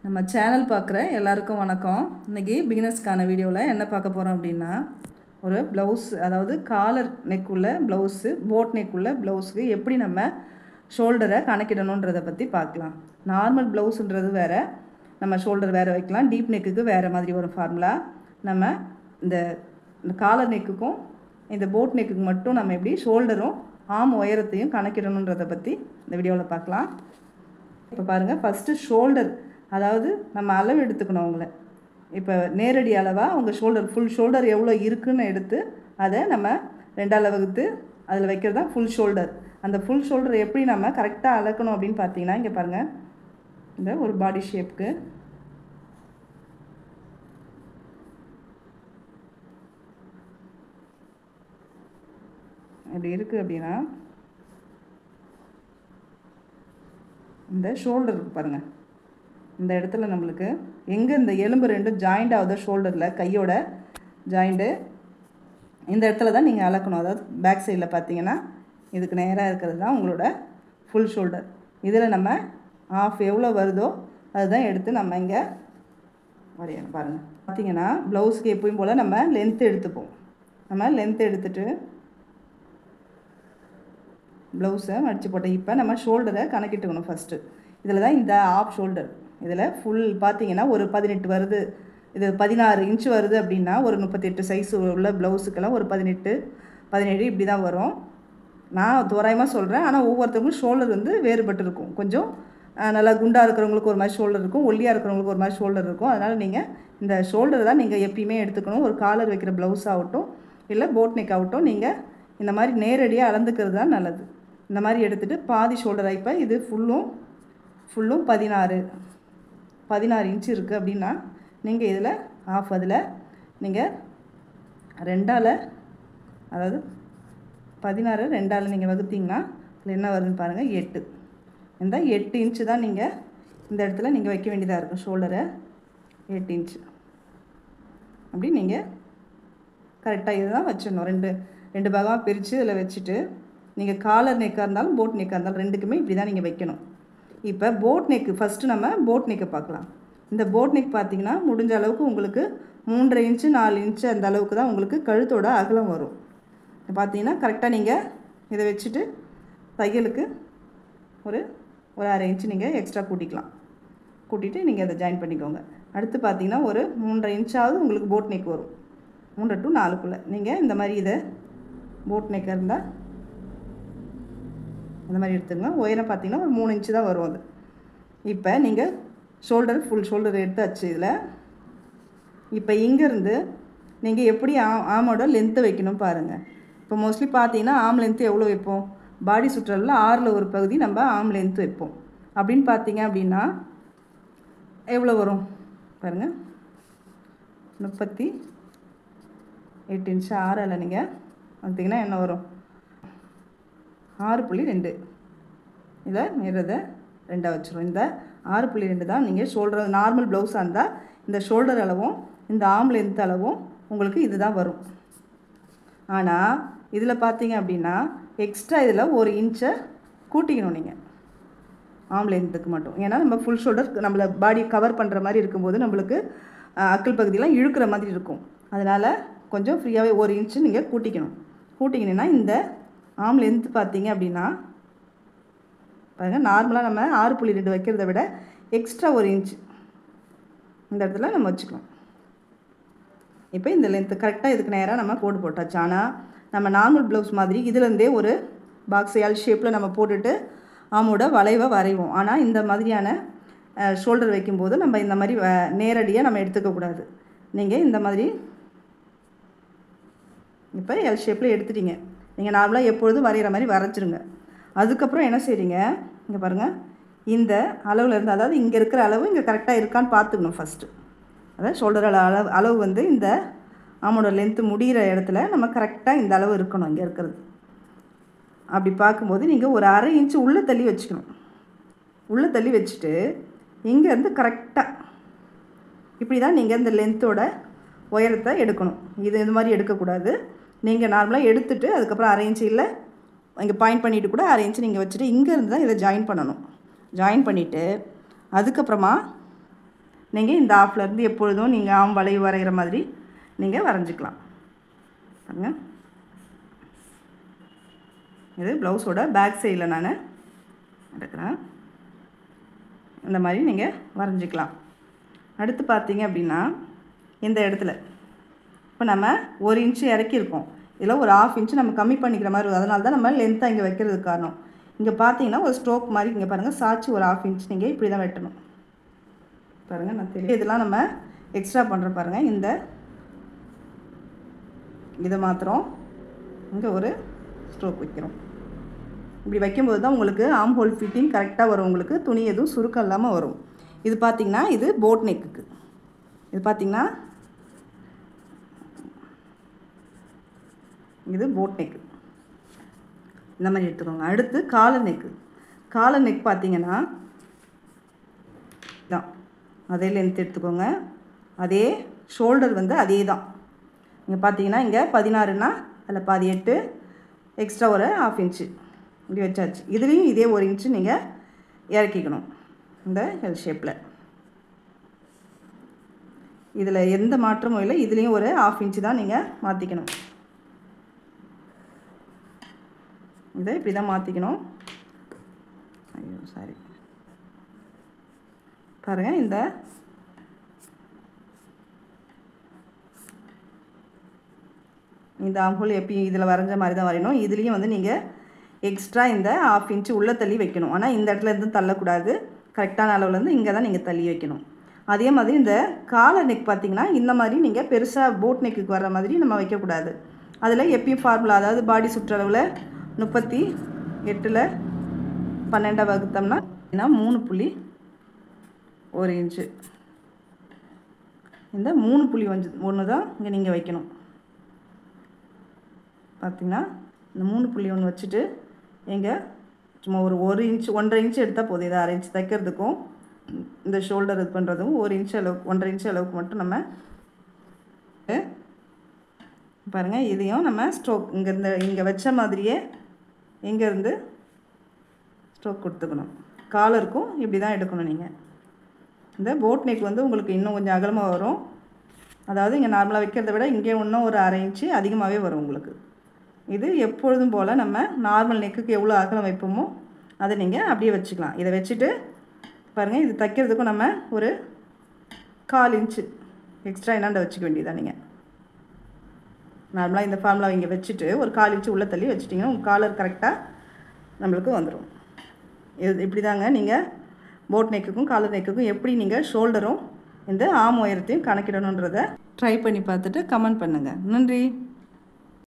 நம்ம சேனல் பார்க்குற எல்லாருக்கும் வணக்கம். இன்றைக்கி பிகினர்ஸ்க்கான வீடியோவில் என்ன பார்க்க போகிறோம் அப்படின்னா, ஒரு ப்ளவுஸ், அதாவது காலர் நெக் உள்ள ப்ளவுஸு, போட் நெக் உள்ள ப்ளவுஸுக்கு எப்படி நம்ம ஷோல்டரை கணக்கிடணுன்றதை பற்றி பார்க்கலாம். நார்மல் ப்ளவுஸுன்றது வேறு, நம்ம ஷோல்டர் வேறு வைக்கலாம். டீப் நெக்குக்கு வேறு மாதிரி ஒரு ஃபார்முலா. நம்ம இந்த காலர் நெக்குக்கும் இந்த போட் நெக்குக்கு மட்டும் நம்ம எப்படி ஷோல்டரும் ஆம் உயரத்தையும் கணக்கிடணுன்றதை பற்றி இந்த வீடியோவில் பார்க்கலாம். இப்போ பாருங்கள், ஃபஸ்ட்டு ஷோல்டர், அதாவது நம்ம அளவு எடுத்துக்கணும் அவங்கள. இப்போ நேரடி அளவாக அவங்க ஷோல்டர், ஃபுல் ஷோல்டர் எவ்வளோ இருக்குதுன்னு எடுத்து அதை நம்ம ரெண்டால் வகுத்து அதில் வைக்கிறது தான் ஃபுல் ஷோல்டர். அந்த ஃபுல் ஷோல்டர் எப்படி நம்ம கரெக்டாக அளக்கணும் அப்படின்னு பார்த்தீங்கன்னா, இங்கே பாருங்கள், இந்த ஒரு பாடி ஷேப்புக்கு இப்படி இருக்குது அப்படின்னா, இந்த ஷோல்டர் பாருங்கள், இந்த இடத்துல நம்மளுக்கு எங்கே இந்த எலும்பு ரெண்டும் ஜாயிண்ட் ஆகுது ஷோல்டரில், கையோட ஜாயிண்ட்டு இந்த இடத்துல தான் நீங்கள் அளக்கணும். அதாவது பேக் சைடில் பார்த்தீங்கன்னா இதுக்கு நேராக இருக்கிறது தான் உங்களோட ஃபுல் ஷோல்டர். இதில் நம்ம ஆஃப் எவ்வளோ வருதோ அதுதான் எடுத்து நம்ம இங்கே வரையணும். பாருங்கள், பார்த்தீங்கன்னா ப்ளவுஸுக்கு எப்பயும் போல் நம்ம லென்த்து எடுத்துப்போம். நம்ம லென்த்து எடுத்துகிட்டு ப்ளவுஸை மடித்து போட்டோம். இப்போ நம்ம ஷோல்டரை கணக்கிட்டுக்கணும் ஃபஸ்ட்டு. இதில் தான் இந்த ஆஃப் ஷோல்டர், இதில் ஃபுல் பார்த்தீங்கன்னா ஒரு 18 வருது, இது 16 இன்ச்சு வருது அப்படின்னா ஒரு 38 சைஸ் உள்ள ப்ளவுஸுக்கெல்லாம் ஒரு 18 17 இப்படி தான் வரும். நான் தோராயமாக சொல்கிறேன், ஆனால் ஒவ்வொருத்தவங்களும் ஷோல்டர் வந்து வேறுபட்டு இருக்கும். கொஞ்சம் நல்லா குண்டாக இருக்கிறவங்களுக்கு ஒரு மாதிரி ஷோல்டர் இருக்கும், ஒல்லியாக இருக்கிறவங்களுக்கு ஒரு மாதிரி ஷோல்டர் இருக்கும். அதனால் நீங்கள் இந்த ஷோல்டர் தான் நீங்கள் எப்பயுமே எடுத்துக்கணும். ஒரு காலர் வைக்கிற ப்ளவுஸ் ஆகட்டும் இல்லை போட் நெக் ஆகட்டும், நீங்கள் இந்த மாதிரி நேரடியாக அளந்துக்கிறது தான் நல்லது. இந்த மாதிரி எடுத்துகிட்டு பாதி ஷோல்டராக, இப்போ இது ஃபுல்லும் 16 இன்ச்சு இருக்குது அப்படின்னா நீங்கள் இதில் ஆஃப், அதில் நீங்கள் 2ஆல், அதாவது 16 2ஆல் நீங்கள் வகுத்திங்கன்னா இதில் என்ன வருதுன்னு பாருங்கள், 8. இந்த 8 இன்ச்சு தான் நீங்கள் இந்த இடத்துல நீங்கள் வைக்க வேண்டியதாக இருக்கும். ஷோல்டரை 8 இன்ச்சு அப்படி நீங்கள் கரெக்டாக இது தான் வச்சிடணும். ரெண்டு பாகமாக பிரித்து இதில் வச்சுட்டு நீங்கள் காலர் நெக்காக இருந்தாலும் போட் நெக்காக இருந்தாலும் ரெண்டுக்குமே இப்படி தான் நீங்கள் வைக்கணும். இப்போ போட் நெக்கு ஃபஸ்ட்டு நம்ம போட் நெக்கை பார்க்கலாம். இந்த போட் நெக் பார்த்திங்கன்னா முடிஞ்ச அளவுக்கு உங்களுக்கு 3.5 இன்ச்சு 4 இன்ச்சு அந்த அளவுக்கு தான் உங்களுக்கு கழுத்தோட அகலம் வரும். பார்த்தீங்கன்னா கரெக்டாக நீங்கள் இதை வச்சுட்டு தையலுக்கு ஒரு 1/2 இன்ச்சு நீங்கள் எக்ஸ்ட்ரா கூட்டிகிட்டு நீங்கள் அதை ஜாயின் பண்ணிக்கோங்க. அடுத்து பார்த்திங்கன்னா ஒரு 3.5 இன்ச்சாவது உங்களுக்கு போட் நெக் வரும். 3 to 4க்குள்ளே நீங்கள் இந்த மாதிரி இதை போட் நெக்காக இருந்தால் அந்த மாதிரி எடுத்துங்க. உயரம் பார்த்திங்கன்னா ஒரு 3 இன்ச்சு தான் வரும் அது. இப்போ நீங்கள் ஷோல்டர், ஃபுல் ஷோல்டர் எடுத்தாச்சு. இதில் இப்போ இங்கேருந்து நீங்கள் எப்படி ஆமோட லென்த்து வைக்கணும் பாருங்கள். இப்போ மோஸ்ட்லி பார்த்தீங்கன்னா ஆம் லென்த்து எவ்வளோ வைப்போம், பாடி சுற்றலில் 6ல் ஒரு பகுதி நம்ம ஆம் லென்த்து வைப்போம். அப்படின்னு பார்த்தீங்க அப்படின்னா எவ்வளோ வரும் பாருங்கள், 38 இன்ச்சு 6ஆல் நீங்கள் பார்த்தீங்கன்னா என்ன வரும், 6.2. இதை மீறதை 2ஆக வச்சுரும். இந்த 6.2 தான் நீங்கள் ஷோல்டர், நார்மல் ப்ளவுஸாக இருந்தால் இந்த ஷோல்டர் அளவும் இந்த ஆம் லென்த் அளவும் உங்களுக்கு இது தான் வரும். ஆனால் இதில் பார்த்தீங்க அப்படின்னா எக்ஸ்ட்ரா இதில் 1 இன்ச்சை கூட்டிக்கணும் நீங்கள் ஆம் லென்த்துக்கு மட்டும். ஏன்னா நம்ம ஃபுல் ஷோல்டர் நம்மளை பாடி கவர் பண்ணுற மாதிரி இருக்கும்போது நம்மளுக்கு அக்கல் பகுதியெலாம் இழுக்கிற மாதிரி இருக்கும். அதனால் கொஞ்சம் ஃப்ரீயாகவே 1 இன்ச்சு நீங்கள் கூட்டிக்கணுன்னா இந்த ஆம் லென்த்து பார்த்தீங்க அப்படின்னா பாருங்கள், நார்மலாக நம்ம 6.2 வைக்கிறத விட எக்ஸ்ட்ரா 1 இன்ச்சு இந்த இடத்துல நம்ம வச்சுக்கணும். இப்போ இந்த லென்த்து கரெக்டாக இதுக்கு நேராக நம்ம கோடு போட்டாச்சு. ஆனால் நம்ம நார்மல் ப்ளவுஸ் மாதிரி இதுலேருந்தே ஒரு பாக்ஸ் எல் ஷேப்பில் நம்ம போட்டுட்டு ஆமோட வளைவை வரைவோம். ஆனால் இந்த மாதிரியான ஷோல்டர் வைக்கும்போது நம்ம இந்த மாதிரி நேரடியாக நம்ம எடுத்துக்கக்கூடாது. நீங்கள் இந்த மாதிரி இப்போ எல் ஷேப்பில் எடுத்துட்டீங்க. நீங்கள் நார்மலாக எப்பொழுதும் வரைகிற மாதிரி வரைச்சிருங்க. அதுக்கப்புறம் என்ன செய்கிறீங்க, இங்கே பாருங்கள், இந்த அளவில் இருந்து, அதாவது இங்கே இருக்கிற அளவு இங்கே கரெக்டாக இருக்கான்னு பார்த்துக்கணும் ஃபஸ்ட்டு. அதாவது ஷோல்டர் அளவு வந்து இந்த ஆமோட லென்த்து முடிகிற இடத்துல நம்ம கரெக்டாக இந்த அளவு இருக்கணும் இங்கே இருக்கிறது. அப்படி பார்க்கும்போது நீங்கள் ஒரு 1/2 இன்ச்சு உள்ளே தள்ளி வச்சுக்கணும். உள்ளே தள்ளி வச்சுட்டு இங்கேருந்து கரெக்டாக இப்படி தான் நீங்கள் இந்த லென்த்தோட உயரத்தை எடுக்கணும். இது மாதிரி எடுக்கக்கூடாது. நீங்கள் நார்மலாக எடுத்துகிட்டு அதுக்கப்புறம் 1/2 இன்ச்சு இல்லை இங்கே பாயிண்ட் பண்ணிவிட்டு கூட 1/2 இன்ச்சு நீங்கள் வச்சுட்டு இங்கேருந்து தான் இதை ஜாயின் பண்ணணும். ஜாயின் பண்ணிவிட்டு அதுக்கப்புறமா நீங்கள் இந்த ஆஃப்லேருந்து எப்பொழுதும் நீங்கள் ஆம் வளைவு வரைகிற மாதிரி நீங்கள் வரைஞ்சிக்கலாம். பாருங்க, இது ப்ளவுஸோட பேக் சைடில் நான் எடுக்கிறேன். இந்த மாதிரி நீங்கள் வரைஞ்சிக்கலாம். அடுத்து பார்த்தீங்க அப்படின்னா இந்த இடத்துல இப்போ நம்ம 1 இன்ச்சு இறக்கியிருக்கோம். இதில் ஒரு 1/2 இன்ச்சு நம்ம கம்மி பண்ணிக்கிற மாதிரி இருக்கும். அதனால தான் நம்ம லென்த்தாக இங்கே வைக்கிறதுக்கு காரணம். இங்கே பார்த்தீங்கன்னா ஒரு ஸ்ட்ரோக் மாதிரி இங்கே பாருங்கள், சாய்ச்சி ஒரு 1/2 இன்ச் நீங்கள் இப்படி தான் வெட்டணும். பாருங்கள், நான் தெரியும் இதெல்லாம் நம்ம எக்ஸ்ட்ரா பண்ணுற பாருங்கள். இந்த இதை மாத்திரம் இங்கே ஒரு ஸ்ட்ரோக் வைக்கிறோம். இப்படி வைக்கும்போது தான் உங்களுக்கு ஆம் ஹோல் ஃபிட்டிங் கரெக்டாக வரும். உங்களுக்கு துணி எதுவும் சுருக்கம் இல்லாமல் வரும். இது பார்த்திங்கன்னா இது போட் நெக்குக்கு. இது பார்த்திங்கன்னா இது போட் நெக்கு. இந்த மாதிரி எடுத்துக்கோங்க. அடுத்து காலர் நெக்கு. காலர் நெக் பார்த்திங்கன்னா தான் அதே லென்த் எடுத்துக்கோங்க. அதே ஷோல்டர் வந்து அதே தான். இங்கே பார்த்தீங்கன்னா இங்கே 16னா அதில் பாதி 8 எக்ஸ்ட்ரா ஒரு 1/2 இன்ச்சு இப்படி வச்சாச்சு. இதுலேயும் இதே 1 இன்ச்சு நீங்கள் இறக்கிக்கணும் இந்த எல் ஷேப்பில். இதில் எந்த மாற்றமும் இல்லை. இதுலேயும் ஒரு 1/2 இன்ச்சு தான் நீங்கள் மாற்றிக்கணும். இதை இப்படி தான் மாற்றிக்கணும். ஐயோ சாரி, பாருங்கள் இந்த ஆம்பூல் எப்பயும் இதில் வரைஞ்ச மாதிரி தான் வரையணும். இதுலேயும் வந்து நீங்கள் எக்ஸ்ட்ரா இந்த 1/2 இன்ச்சு உள்ளே தள்ளி வைக்கணும். ஆனால் இந்த இடத்துல இருந்து தள்ளக்கூடாது. கரெக்டான அளவுலேருந்து இங்கே தான் நீங்கள் தள்ளி வைக்கணும். அதே மாதிரி இந்த காலர் நெக் பார்த்திங்கன்னா இந்த மாதிரி நீங்கள் பெருசாக போட் நெக்குக்கு வர்ற மாதிரி நம்ம வைக்கக்கூடாது. அதில் எப்பயும் ஃபார்முலா, அதாவது பாடி சுற்றளவில் 38ல் 12 வகுத்தோம்னா 3.1 இன்ச்சு. இந்த 3.1 தான் இங்கே நீங்கள் வைக்கணும். பார்த்திங்கன்னா இந்த 3.1 வச்சுட்டு எங்கே சும்மா ஒரு 1 இன்ச்சு 1.5 இன்ச்சு எடுத்தால் போதும். இதை 1/2 இன்ச்சு தைக்கிறதுக்கும் இந்த ஷோல்டர் இது பண்ணுறதும் 1 இன்ச்சு அளவுக்கு 1.5 இன்ச்சு அளவுக்கு மட்டும் நம்ம பாருங்கள். இதையும் நம்ம ஸ்ட்ரோக் இங்கே வச்ச மாதிரியே இங்கேருந்து ஸ்ட்ரோக் கொடுத்துக்கணும். காலருக்கும் இப்படி தான் எடுக்கணும். நீங்கள் இந்த போட் நெக் வந்து உங்களுக்கு இன்னும் கொஞ்சம் அகலமாக வரும். அதாவது இங்கே நார்மலாக வைக்கிறத விட இங்கே இன்னும் ஒரு 1/2 இன்ச்சு அதிகமாகவே வரும் உங்களுக்கு. இது எப்பொழுதும் போல் நம்ம நார்மல் நெக்குக்கு எவ்வளோ அகலம் வைப்போமோ அதை நீங்கள் அப்படியே வச்சுக்கலாம். இதை வச்சுட்டு பாருங்கள், இது தைக்கிறதுக்கும் நம்ம ஒரு 1/4 இன்ச்சு எக்ஸ்ட்ரா என்னாண்ட வச்சுக்க வேண்டியதான். நீங்கள் நார்மலாக இந்த ஃபார்முலா இங்கே வச்சுட்டு ஒரு 1/4 இன்ச்சு உள்ளே தள்ளி வச்சுட்டிங்கன்னா உங்கள் காலர் கரெக்டாக நம்மளுக்கு வந்துடும். இது இப்படி தாங்க நீங்கள் போட் நெக்குக்கும் காலர் நெக்குக்கும் எப்படி நீங்கள் ஷோல்டரும் இந்த ஆம் உயரத்தையும் கணக்கிடணுன்றதை ட்ரை பண்ணி பார்த்துட்டு கமெண்ட் பண்ணுங்கள். நன்றி.